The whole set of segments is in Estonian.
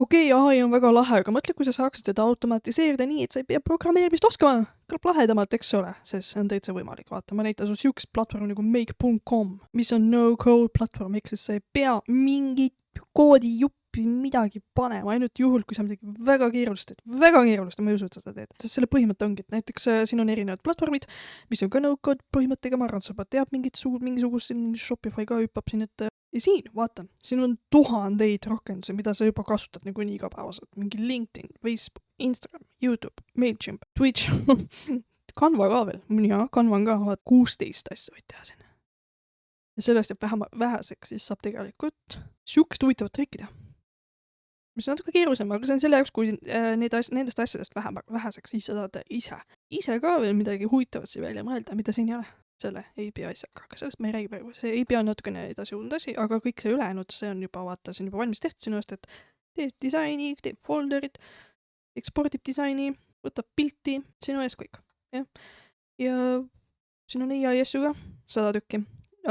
Okei, AI on väga lahe, aga mõtle, kui sa saaksid seda automatiseerida nii, et sa ei pea programmeerimist oskama. Kõlab lahedamalt, eks ole, sest see on täitsa võimalik. Vaata, ma näitan su siukest platvormi nagu make.com, mis on no-code platvorm, ehk siis sa ei pea mingit koodi juppi midagi panema, ainult juhul, kui sa midagi väga keerulist teed. Väga keerulist, ma ei usu, et seda teed. Sest selle põhimõte ongi, et näiteks siin on erinevad platvormid, mis on ka no-code põhimõttega, ma arvan, sa tead mingisugust Shopify ka hüppab siin, et ja siin, vaata, siin on tuhandeid rakendusi, mida sa juba kasutad nii igapäevaselt. Mingi LinkedIn, Facebook, Instagram, YouTube, MailChimp, Twitch, Canva ka veel. Jaa, Canva on ka, vaat 16 asja võid teha siin. Ja sellest jääb väheseks, siis saab tegelikult siukest huvitavat trikki teha. Mis on natuke keerulisem, aga see on selle jaoks, kui nendest asjadest väheseks, siis sa saad ise ka veel midagi huvitavat siia välja mõelda, mida siin ei ole. Selle API asjaga, aga sellest ma ei räägi praegu. See API on natukene edasi jõudnud asi, aga kõik see ülejäänud, see on juba, vaata, see on juba valmis tehtud sinu eest, et teeb disaini, teeb folderit, ekspordib disaini, võtab pilti, sinu ees kõik. Ja siin on AI asju ka, 100 tükki,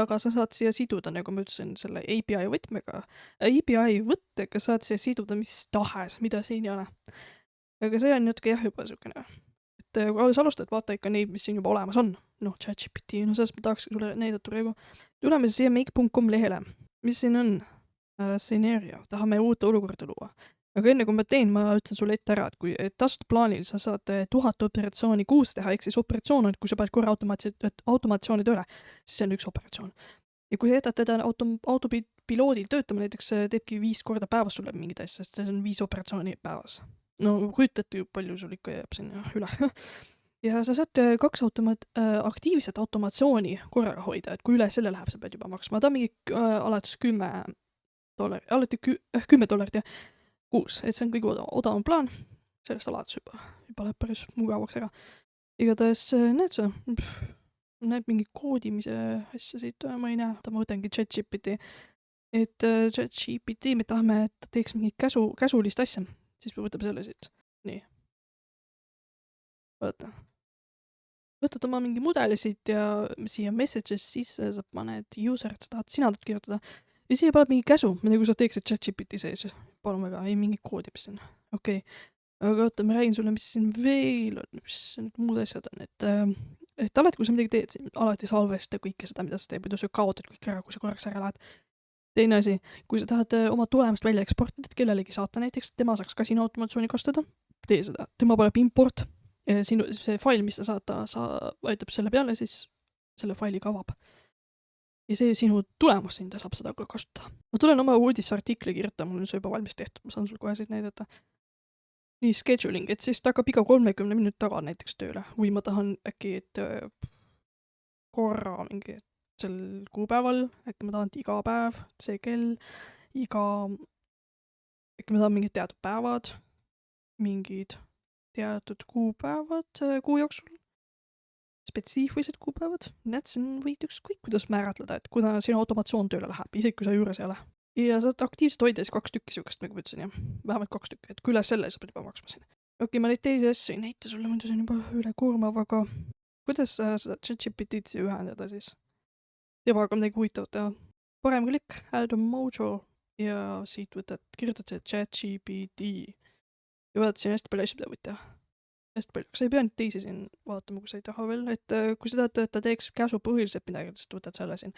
aga sa saad siia siduda, nagu ma ütlesin, selle API võtmega. API võttega saad siia siduda mis tahes, mida siin ei ole. Aga see on natuke jah juba niisugune. Et kui alustad, vaata ikka neid, mis siin juba olemas on. Noh, ChatGPT, no sellest ma tahaks sulle näidata praegu. Tuleme siia make.com lehele. Mis siin on? Scenario. Tahame uut olukorda luua. Aga enne kui ma teen, ma ütlen sulle ette ära, et kui tasuta plaanil sa saad 1000 operatsiooni kuus teha, ehk siis operatsioon on, et kui sa paned korra automatsiooni tööle, siis see on üks operatsioon. Ja kui jätad teda autopiloodil töötama, näiteks teebki 5 korda päevas sulle mingid asja, sest see on 5 operatsiooni päevas. No kujutati, palju sul ikka jääb sinna üle. Ja sa saad 2 aktiivset automatsiooni korraga hoida, et kui üle selle läheb, sa pead juba maksma. Ta on mingi alates $10, alati $10 ja kuus, et see on kõige odavam plaan. Sellest alates juba läheb päris mugavaks ära. Igatahes näed sa, näeb mingi koodimise asja siit, ma ei näe, ma võtangi ChatGPT. Et ChatGPT me tahame, et ta teeks mingit käsulist asja. Siis me võtame selle siit. Nii. Vaata. Võtad oma mingi mudeli siit ja siia messages sisse sa paned user, et sina tahad kirjutada. Ja siia paned mingi käsu, mida kui sa teeksid ChatGPT sees. Palun väga, ei mingi koodi, mis siin. Okei. Aga oota, ma räägin sulle, mis siin veel on, mis need muud asjad on. Et alati, kui sa midagi teed, alati salvesta kõike seda, mida sa teed, muidu sa kaotad kõik ära, kui sa korraks ära lähed. Teine asi, kui sa tahad oma tulemust välja eksportida, et kellelegi saata näiteks, tema saaks ka sinu automatsiooni kasutada, tee seda. Tema paneb import, see fail, mis sa saata, sa vajutad selle peale, siis selle faili ka avab. Ja see sinu tulemus siin, ta saab seda ka kasutada. Ma tulen oma uudisartikli kirjutama, mul on see juba valmis tehtud, ma saan sul kohe siit näidata. Nii, scheduling, et siis ta hakkab iga 30 minut taga näiteks tööle. Või ma tahan äkki, et korra mingi sel kuupäeval, äkki ma tahan iga päev, see kell, äkki ma tahan mingid teatud päevad, mingid teatud kuupäevad kuu jooksul, spetsiifilised kuupäevad, näed, siin võid ükskõik kuidas määratleda, et kuna sinu automatsioon tööle läheb, isegi kui sa juures ei ole. Ja saad aktiivselt hoida siis 2 tükki siukest, nagu ma ütlesin, jah. Vähemalt 2 tükki, et kui üle selle sa pead juba maksma siin. Okei, ma neid teisi asju ei näita sulle, muidu see on juba üle koormav, aga kuidas seda ChatGPT-d ühendada siis? Temaga midagi huvitavat teha. Parem klikk, add a mojo ja siit kirjutad see ChatGPT. Ja vaat siin hästi palju asju, mida võid teha. Hästi palju. Sa ei pea nüüd teisi siin vaatama, kui sa ei taha veel. Et kui sa tahad, et ta teeks käsu põhiliselt midagi, siis võtad selle siin.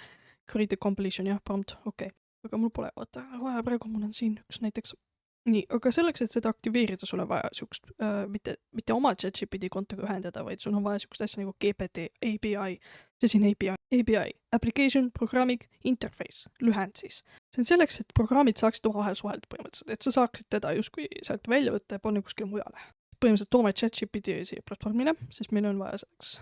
Create a completion, jah, prompt, okei. Aga mul pole vaata vaja praegu, mul on siin üks näiteks. Nii, aga selleks, et seda aktiveerida, sul on vaja siukest, mitte oma ChatGPT kontoga ühendada, vaid sul on vaja siukest asja nagu GPT, API, see siin API, Application Programming Interface, lühend siis. See on selleks, et programmid saaksid omavahel suhelda põhimõtteliselt, et sa saaksid teda justkui sealt välja võtta ja panna kuskile mujale. Põhimõtteliselt toome ChatGPT siia platvormile, sest meil on vaja selleks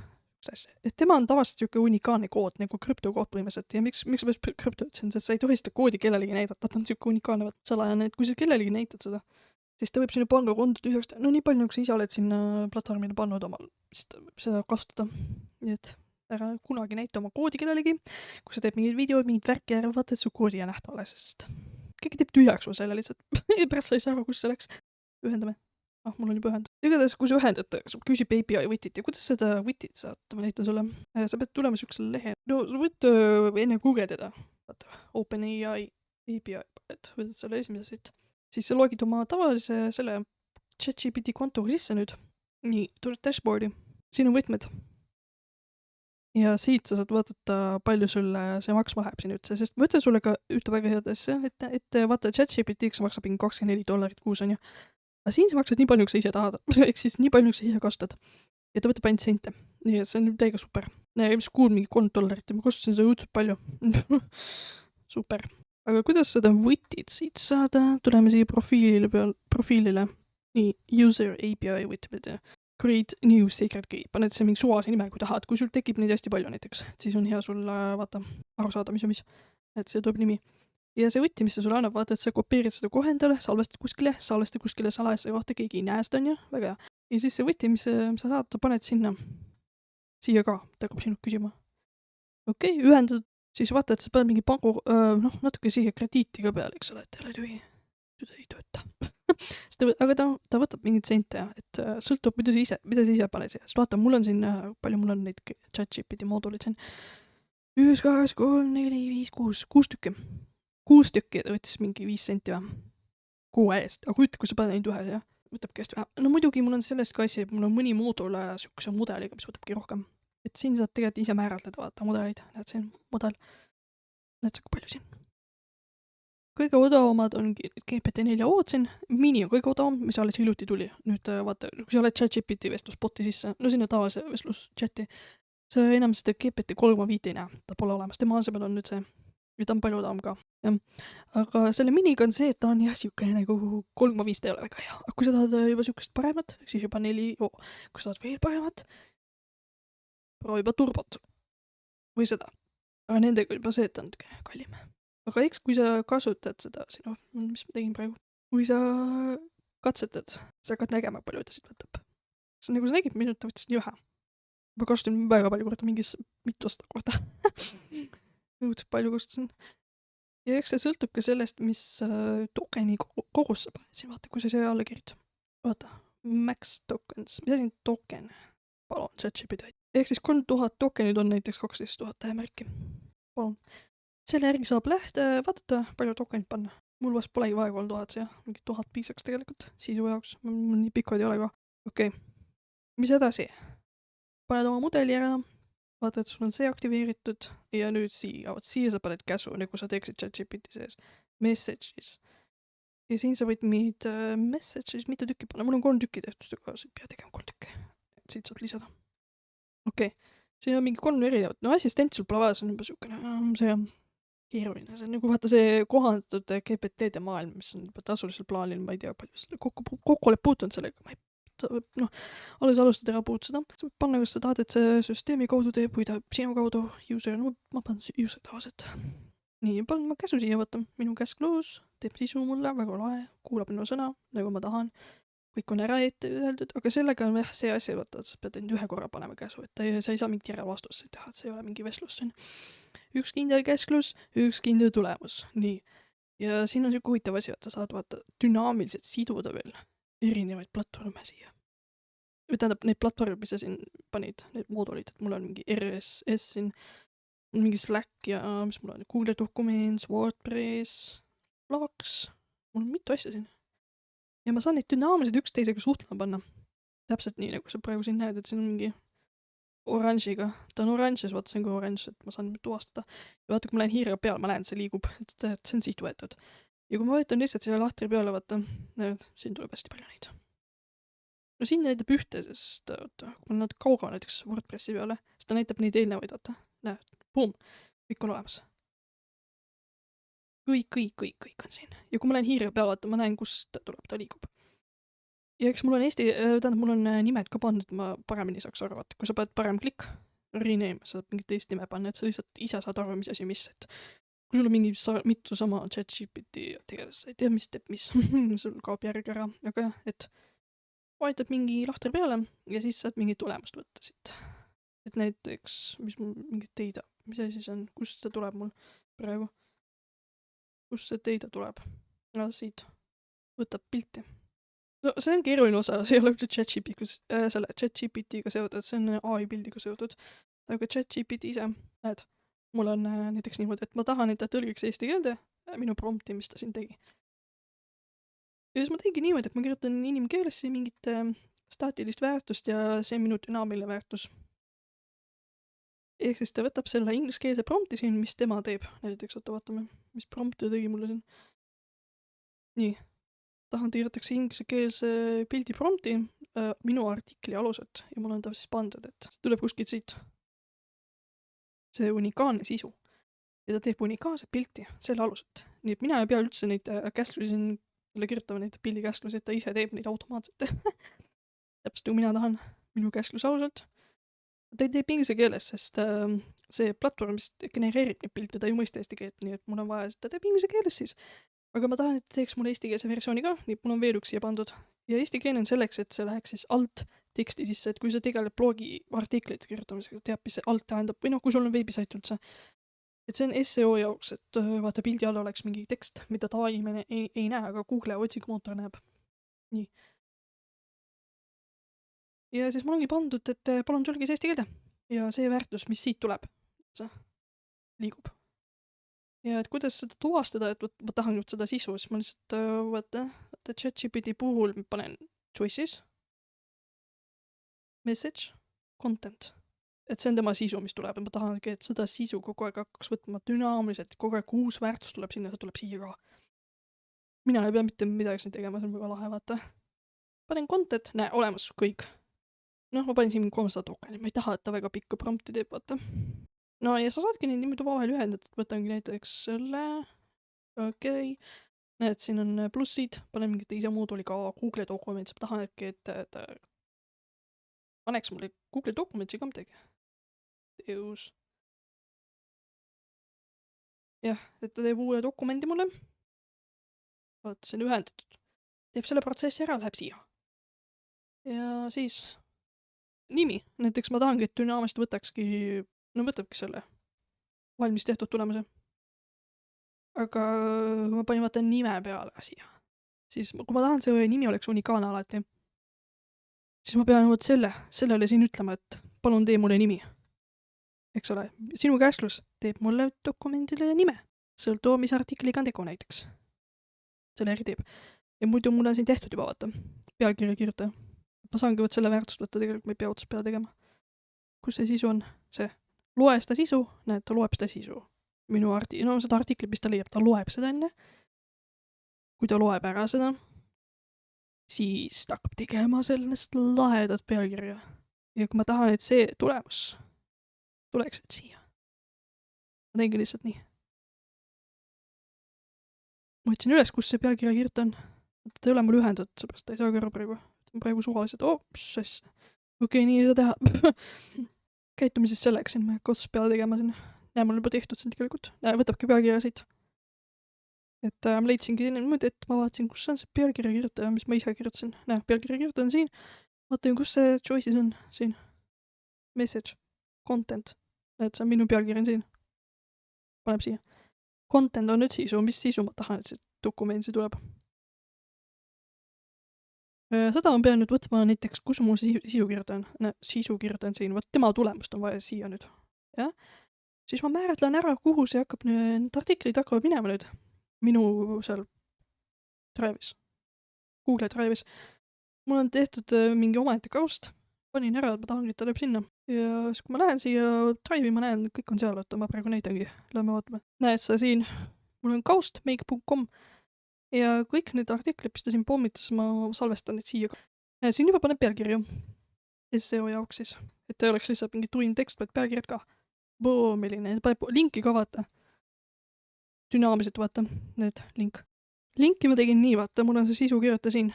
asja. Et tema on tavaliselt siuke unikaalne kood, nagu krüptokood põhimõtteliselt ja miks ma just krüpto ütlesin, sest sa ei tohi seda koodi kellelegi näidata, ta on siuke unikaalne salajane, et kui sa kellelegi näitad seda, siis ta võib sinu pangakonto tühjaks teha. No nii palju, kui sa ise oled sinna platvormile pannud omal, siis ta võib seda kasutada. Nii et ära kunagi näita oma koodi kellelegi, kui sa teed mingid videod, mingid värki ära, vaata, et su koodi jää nähtavale, sest keegi teeb tühjaks sul selle lihtsalt. Pärast sa ei saa aru, kus see läks. Ühendame. Mul on juba ühend. Igatahes, kui sa ühendad, küsib API võtit ja kuidas seda võtit saad, ma näitan sulle. Sa pead tulema siuksele lehe. No sa võid enne guugeldada. Vaata, OpenAI API, et võtad selle esimese siit. siis sa logid oma tavalise selle ChatGPT kontoga sisse nüüd. Nii, tuled dashboardi. Siin on võtmed. Ja siit sa saad vaadata, palju sulle see maksma läheb siin üldse, sest ma ütlen sulle ka ühte väga head asja, et vaata ChatGPT-ks maksab mingi $24 kuus, on ju. Aga siin sa maksad nii palju, kui sa ise tahad, ehk siis nii palju, kui sa ise kasutad. Ja ta võtab ainult sente. Nii et see on täiega super. Mis kuul mingi $3 ja ma kasutasin seda õudselt palju. Super. Aga kuidas seda võtid siit saada? Tuleme siia profiilile. Nii, user API võtmed. Create new secret key. Paned see mingi suvase nime, kui tahad. Kui sul tekib neid hästi palju näiteks, siis on hea sul vaata aru saada, mis on mis. Et see tuleb nimi. Ja see võti, mis see sulle annab, vaata, et sa kopeerid seda kohe endale, salvestad kuskile salajasse kohta, keegi ei näe seda, on ju, väga hea. Ja siis see võti, mis sa saad, paned sinna. Siia ka, ta hakkab sinult küsima. Okei, ühendad, siis vaata, et sa paned mingi pangu, natuke siia krediiti ka peale, eks ole, et jälle tühi. Seda ei tööta. Aga ta võtab mingid sente, et sõltub, mida sa ise paned siia. Sest vaata, mul on siin, palju mul on neid ChatGPT moodulid siin. 1, 2, 3, 4, 5, 6 tükki. 6 tükki, ta võttis mingi 5 senti või? 6 eest. Aga kujuta, kui sa paned ainult ühes, jah? Võtabki hästi vähe. No muidugi mul on sellest ka asi, et mul on mõni moodul sihukese mudeliga, mis võtabki rohkem. Et siin saad tegelikult ise määratleda, vaata, mudelid. Näed, see on mudel. Näed sa, kui palju siin. Kõige odavamad on GPT-4 siin. Mini on kõige odavam, mis alles hiljuti tuli. Nüüd vaata, kui sa oled ChatGPT vestlusboti sisse, no sinna tavalise vestluschati, sa enam seda GPT-3.5 ei näe. Ta pole olemas. Tema asemel on nüüd see. Ja ta on palju odavam ka. Ja. Aga selle miniga on see, et ta on jah sihukene nagu 3.5 ei ole väga hea. Aga kui sa tahad juba sihukest paremat, siis juba 4, kui sa tahad veel paremat, proovi juba turbot. Või seda. Aga nendega juba see, et ta on kallim. Aga eks, kui sa kasutad seda, mis ma tegin praegu, kui sa katsetad, sa hakkad nägema, palju ta siit võtab. See nagu sa nägid, minut ta võttis nii vähe. Ma kasutan väga palju korda, mingis mitu korda. Õudselt palju kasutasin. Ja eks see sõltub ka sellest, mis tokeni kogus sa paned siin. Vaata, kui sa siia alla kirjud. Vaata, max tokens. Mis asi on token? Palun, ChatGPT. Ehk siis 3000 tokenid on näiteks 12 000 tähemärki. Palun. Selle järgi saab vaadata, palju tokenid panna. Mul vast polegi vaja 3000 siia. Mingi 1000 piisaks tegelikult sisu jaoks. Mul nii pikad ei ole ka. Okei. Mis edasi? Paned oma mudeli ära. Vaata, et sul on see aktiveeritud ja nüüd siia sa paned käsu, nagu sa teeksid ChatGPT sees. Messages. Ja siin sa võid meid messages mitu tükki panna. Mul on 3 tükki tehtud, aga sa ei pea tegema 3 tükki. Siit saad lisada. Okei. Siin on mingi 3 erinevat. No assistent sul pole vaja, see on juba sihukene, see on keeruline. See on nagu vaata see kohandatud GPT-de maailm, mis on juba tasulisel plaanil, ma ei tea, palju selle kokku oled puutunud sellega, ma ei alles alustad ära puutuseda. Sa võid panna, kas sa tahad, et see süsteemi kaudu teeb või ta sinu kaudu user, no ma panen user tavaliselt. Nii, panen ma käsu siia, vaata, minu käskluus, teeb sisu mulle, väga lahe, kuulab minu sõna, nagu ma tahan. Kõik on ära ette öeldud, aga sellega on see asi, vaata, et sa pead ühe korra panema käsu, et sa ei saa mingit järelvastust teha, et see ei ole mingi vestlus. Üks kindel käsklus, üks kindel tulemus. Nii. Ja siin on siuke huvitav asi, et sa saad vaata dünaamiliselt siduda veel erinevaid platvorme siia. Või tähendab, neid platvorme, mis sa siin panid, need moodulid, et mul on mingi RSS siin, mingi Slack ja mis mul on, Google Documents, WordPress, Flux, mul on mitu asja siin. Ja ma saan neid dünaamiliselt üksteisega suhtlema panna. Täpselt nii, nagu sa praegu siin näed, et siin on mingi oranžiga. Ta on oranžis, vaata, see on ka oranž, et ma saan tuvastada. Ja vaata, kui ma lähen hiirega peale, ma näen, see liigub, et see on siit võetud. Ja kui ma võetan lihtsalt selle lahtri peale, vaata, siin tuleb hästi palju neid. No siin näitab ühte, sest kui ma natuke kauga näiteks WordPressi peale, siis ta näitab neid eelnevaid, vaata. Näed, boom, kõik on olemas. Kõik on siin. Ja kui ma lähen hiirega peale, vaata, ma näen, kus ta tuleb, ta liigub. Ja eks mul on mul on nimed ka pandud, et ma paremini saaks aru, vaata. Kui sa paned parem klikk, rename, sa saad mingit teist nime panna, et sa lihtsalt ise saad aru, mis asi, mis, et kui sul on mingi mitu sama ChatGPT, tegelikult sa ei tea, mis teeb, mis sul kaob järg ära, aga jah, et vajutad mingi lahtri peale ja siis saad mingi tulemust võtta siit. Et näiteks, mis mul mingit teida, mis asi see on, kust see tuleb mul praegu? Kust see teida tuleb? Siit. Võtab pilti. No see on keeruline osa, see ei ole üldse ChatGPT-ga seotud, see on AI pildiga seotud. Aga ChatGPT ise, näed, mul on näiteks niimoodi, et ma tahan, et ta tõlgiks eesti keelde minu prompti, mis ta siin tegi. Ja siis ma teengi niimoodi, et ma kirjutan inimkeelesse mingit staatilist väärtust ja see on minu dünaamiline väärtus. Ehk siis ta võtab selle ingliskeelse prompti siin, mis tema teeb. Näiteks, oota, vaatame, mis prompt ta tegi mulle siin. Nii. Tahan kirjutaks ingliskeelse pildi prompti minu artikli aluselt ja mul on ta siis pandud, et tuleb kuskilt siit see unikaalne sisu. Ja ta teeb unikaalse pilti selle aluselt. Nii et mina ei pea üldse neid käsklusi siin talle kirjutama neid pildikäsklusi, et ta ise teeb neid automaatselt. Täpselt nagu mina tahan minu käskluse aluselt. Ta ei teeb inglise keeles, sest see platvorm, mis genereerib neid pilte, ta ei mõista eesti keelt, nii et mul on vaja, et ta teeb inglise keeles siis. Aga ma tahan, et ta teeks mulle eestikeelse versiooni ka, nii et mul on veel üks siia pandud. Ja eesti keel on selleks, et see läheks siis alt teksti sisse, et kui sa tegeled blogi artikleid kirjutamisega, teab, mis see alt tähendab, või noh, kui sul on veebisait üldse. Et see on SEO jaoks, et vaata pildi all oleks mingi tekst, mida tavainimene ei näe, aga Google otsingumootor näeb. Nii. Ja siis mul ongi pandud, et palun tõlgis eesti keelde. Ja see väärtus, mis siit tuleb, see liigub. Ja et kuidas seda tuvastada, et ma tahan nüüd seda sisu, siis ma lihtsalt vaata ChatGPT puhul panen choices, message, content. Et see on tema sisu, mis tuleb, ja ma tahangi, et seda sisu kogu aeg hakkaks võtma dünaamiliselt, kogu aeg uus väärtus tuleb sinna, see tuleb siia ka. Mina ei pea mitte midagi siin tegema, see on väga lahe, vaata. Panen content, näe, olemas, kõik. Noh, ma panin siin 300 tokeni, ma ei taha, et ta väga pikka prompti teeb, vaata. No ja sa saadki neid niimoodi vahel ühendada, et võtangi näiteks selle, okei. Näed, siin on plussid, panen mingi teise mooduli ka Google dokument, sa tahan äkki, et paneks mulle Google dokumentsi ka midagi. Teus. Jah, et ta teeb uue dokumendi mulle. Vaat, see on ühendatud. Teeb selle protsessi ära, läheb siia. Ja siis nimi. Näiteks ma tahangi, et dünaamist võtakski, no võtabki selle valmis tehtud tulemuse. Aga kui ma panin vaata nime peale siia, siis kui ma tahan, see nimi oleks unikaalne alati, siis ma pean võt sellele siin ütlema, et palun tee mulle nimi. Eks ole, sinu käsklus teeb mulle dokumendile nime. Sõltu, mis artikliga on tegu näiteks. Selle eri teeb. Ja muidu mul on siin tehtud juba, vaata, pealkirja kirjuta. Ma saangi võt selle väärtust võtta, tegelikult ma ei pea otsast peale tegema. Kus see sisu on? See. Loe seda sisu, näed, ta loeb seda sisu. Minu seda artiklit, mis ta leiab, ta loeb seda enne. Kui ta loeb ära seda, siis ta hakkab tegema sellest lahedat pealkirja. Ja kui ma tahan, et see tulemus tuleks nüüd siia. Ma teengi lihtsalt nii. Ma võtsin üles, kus see pealkirja kirjutan. Ta ei ole mul ühendatud, seepärast ta ei saa kõrva praegu. Praegu suvaliselt, mis asja. Okei, nii ei saa teha. Käitumises selleks, ma ei hakka otsast peale tegema siin. Näe, mul on juba tehtud siin tegelikult. Näe, võtabki pealkirja siit. Et ma leidsingi niimoodi, et ma vaatasin, kus on see pealkirja kirjutaja, mis ma ise kirjutasin. Näe, pealkirja kirjutan siin. Vaatan, kus see choices on siin. Message. Content. Näed, see on minu pealkiri siin. Paneb siia. Content on nüüd sisu. Mis sisu ma tahan, et see dokumendsi tuleb? Seda ma pean nüüd võtma näiteks, kus mul sisu kirjutan. Sisu kirjutan siin. Võt tema tulemust on vaja siia nüüd. Ja? Siis ma määratlen ära, kuhu see hakkab need artiklid hakkavad minema nüüd. Minu seal Drive'is. Google Drive'is. Mul on tehtud mingi omaette kaust. Panin ära, et ma tahangi, et ta lööb sinna. Ja siis kui ma lähen siia Drive'i, ma näen, kõik on seal, et ma praegu näitangi. Lähme vaatame. Näed sa siin. Mul on kaust make.com. Ja kõik need artiklid, mis ta siin pommitas, ma salvestan neid siia. Ja siin juba paneb pealkirju. SEO jaoks siis. Et ta oleks lihtsalt mingi tuim tekst, vaid pealkirjad ka. Milline. Paneb linki ka vaata. Dünaamiliselt vaata. Need link. Linki ma tegin nii, vaata. Mul on see sisu kirjuta siin.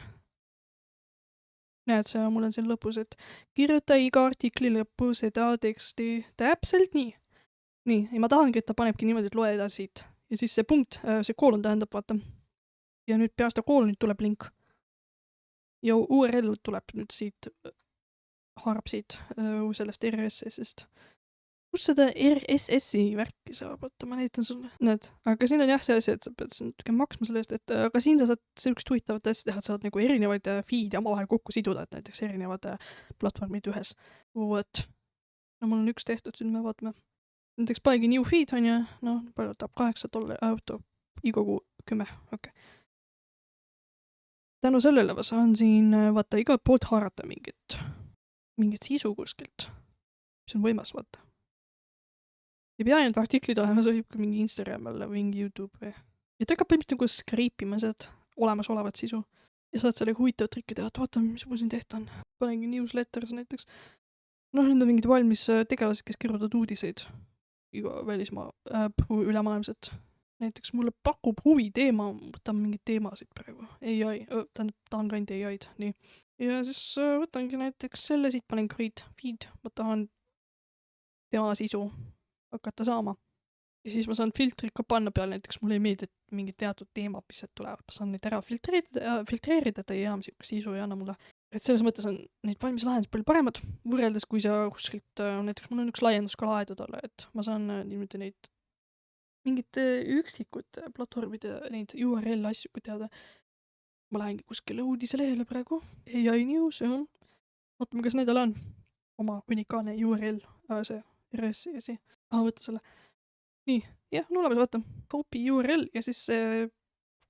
Näed, see mul on siin lõpus, et kirjuta iga artikli lõppu seda teksti. Täpselt nii. Nii. Ja ma tahangi, et ta panebki niimoodi, et loe edasi siit. Ja siis see punkt, see koolon tähendab, vaata. Ja nüüd peast koolonit tuleb link. Ja URL tuleb nüüd siit, haarab siit sellest RSS-ist. Kus seda RSS-i värki saab? Oota, ma näitan sulle. Näed, aga siin on jah see asi, et sa pead natuke maksma selle eest, et aga siin sa saad üks huvitavat asja teha, et sa saad nagu erinevaid feed'e omavahel kokku siduda, et näiteks erinevad platvormid ühes. Vot. No mul on üks tehtud, siin me vaatame. Näiteks panegi new feed on ja, noh, palju tahab $8 auto, iga kuu 10, okei. tänu sellele ma saan siin vaata igalt poolt haarata mingit sisu kuskilt, mis on võimas vaata. Ei pea ainult artiklid olema, see võib ka mingi Instagram olla või mingi YouTube või. Ja ta hakkab põhimõtteliselt nagu skriipima sealt olemasolevat sisu ja saad sellega huvitavat trikki teha, et vaata, mis mul siin tehta on. Panengi newsletters näiteks. Need on mingid valmis tegelased, kes kirjutavad uudiseid iga välismaa, ülemaailmselt. Näiteks mulle pakub huvi teema, võtan mingid teemasid praegu. AI, tahan ka ainult AI-d, nii. Ja siis võtangi näiteks selle siit, panen feed, ma tahan tema sisu hakata saama. Ja siis ma saan filtrid ka panna peale, näiteks mulle ei meeldi, et mingid teatud teemad, mis sealt tulevad, ma saan neid ära filtreerida, et ei enam sisu ei anna mulle. Et selles mõttes on neid valmis lahendused palju paremad, võrreldes kui sa kuskilt, näiteks mul on üks laiendus ka laetud olla, et ma saan niimoodi neid mingid üksikud platvormid ja neid URL asju kui teada. Ma lähengi kuskile uudiselehele praegu, AI News, jah. Vaatame, kas nendel on oma unikaalne URL, see RSS ja see. Võtta selle. Nii, jah, on olemas, vaata, copy URL ja siis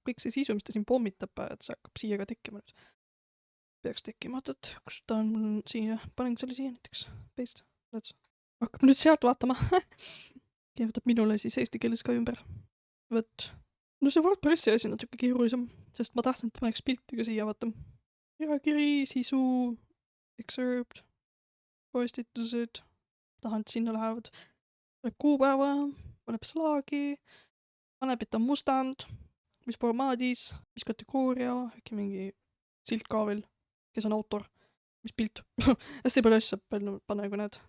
kõik see sisu, mis ta siin pommitab, et see hakkab siia ka tekkima nüüd. Peaks tekkima, et kus ta on mul siia, panen selle siia näiteks, paste, hakkab nüüd sealt vaatama. Kirjutab minule siis eesti keeles ka ümber. Võt. No see WordPressi asi natuke keerulisem, sest ma tahtsin, et paneks pilti ka siia, vaata. Pealkiri, sisu, excerpt, postitused, tahan, et sinna lähevad. Paneb kuupäeva, paneb slaagi, paneb, et on mustand, mis formaadis, mis kategooria, äkki mingi silt ka veel, kes on autor, mis pilt. Hästi palju asju panna, kui näed.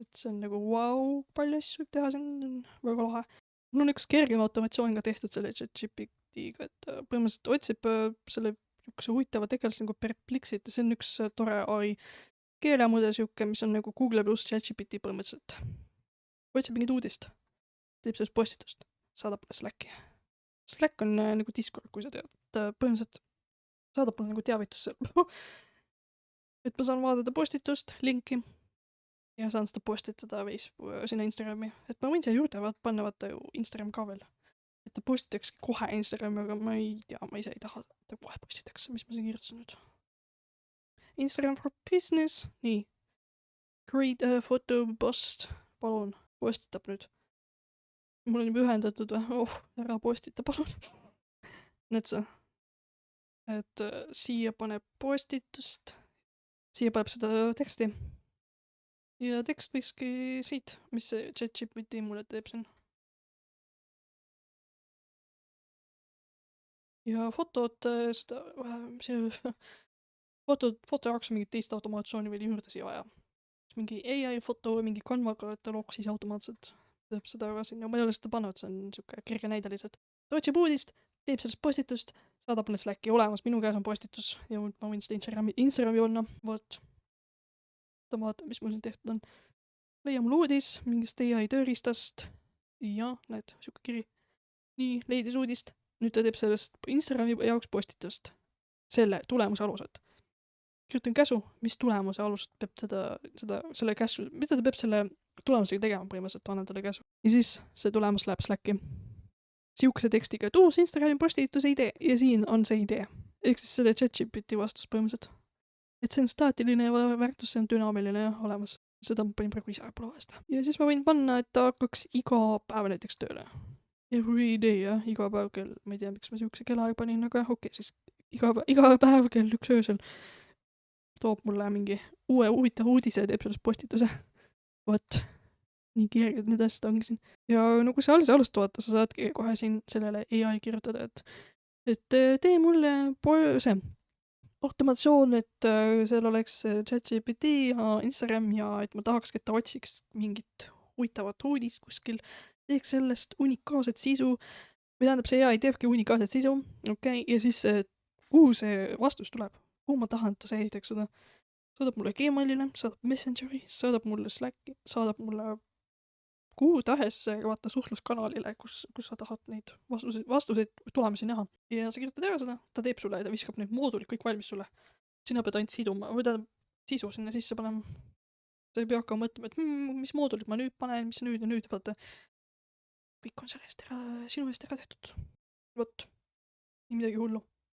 Et see on nagu palju asju võib teha, see on väga lahe. Mul on üks kergem automatsioon ka tehtud selle ChatGPT-ga, et põhimõtteliselt otsib selle huvitava tegelase nagu Perplexit ja see on üks tore AI keelemudel siuke, mis on nagu Google plus ChatGPT põhimõtteliselt. Otsib mingit uudist, teeb sellest postitust, saadab mulle Slacki. Slack on nagu Discord, kui sa tead, põhimõtteliselt saadab mulle nagu teavitusse. Et ma saan vaadata postitust, linki ja saan seda postitada sinna Instagrami. Et ma võin siia juurde panna vaata ju Instagram ka veel. Et ta postitaks kohe Instagrami, aga ma ei tea, ma ise ei taha, et ta kohe postitaks, mis ma siin kirjutasin nüüd. Instagram for business, nii. Create a photo post, palun. Postitab nüüd. Mul on juba ühendatud või? Ära postita, palun. Need sa. Et siia paneb postitust. Siia paneb seda teksti. Ja tekst võikski siit, mis see ChatGPT mulle teeb siin. Ja fotod, seda, foto jaoks mingit teist automaatsiooni veel juurde siia vaja. Mingi AI foto või mingi Canvaga, et ta looks siis automaatselt. Teeb seda ka siin, ma ei ole seda pannud, see on siuke kerge näide lihtsalt. Ta otsib uudist, teeb sellest postitust, saadab mulle Slacki olemas, minu käes on postitus ja ma võin seda Instagrami panna, vot. Ta vaatab, mis mul siin tehtud on. Leia mul uudis mingist AI tööriistast ja näed, siuke kiri. Nii, leidis uudist, nüüd ta teeb sellest Instagrami jaoks postitust. Selle tulemuse alused. Kirjutan käsu, mis tulemuse alused peab selle käsu, mida ta peab selle tulemusega tegema põhimõtteliselt, annan talle käsu. Ja siis see tulemus läheb Slacki. Siukese tekstiga, et uus Instagrami postituse idee ja siin on see idee. Ehk siis selle ChatGPT vastus põhimõtteliselt. Et see on staatiline väärtus, see on dünaamiline ja olemas. Seda ma panin praegu ise pole vahest. Ja siis ma võin panna, et ta hakkaks iga päev näiteks tööle. Every day, jah, iga päev kell, ma ei tea, miks ma siukse kellaaega panin, aga okei, siis iga päev kell 1 öösel toob mulle mingi uue huvitava uudise ja teeb sellest postituse. Vot, nii kerged need asjad ongi siin. Ja no kui sa alust vaata, sa saadki kohe siin sellele AI kirjutada, et tee mulle see automatsioon, et seal oleks ChatGPT ja Instagram ja et ma tahakski, et ta otsiks mingit huvitavat uudist kuskil, teeks sellest unikaalset sisu, või tähendab see AI teebki unikaalset sisu, okei, ja siis kuhu see vastus tuleb? Kuhu ma tahan, et ta säilitaks seda. Saadab mulle Gmailile, saadab Messengeri, saadab mulle Slacki, saadab mulle kuhu tahes vaata suhtluskanalile, kus sa tahad neid vastuseid tulemusi näha. Ja sa kirjutad ära seda, ta teeb sulle ja ta viskab need moodulid kõik valmis sulle. Sina pead ainult siduma, või tähendab sisu sinna sisse panema. Sa ei pea hakkama mõtlema, et mis moodulid ma nüüd panen, mis nüüd ja nüüd, vaata. Kõik on sinu eest ära tehtud. Vot, nii midagi hullu.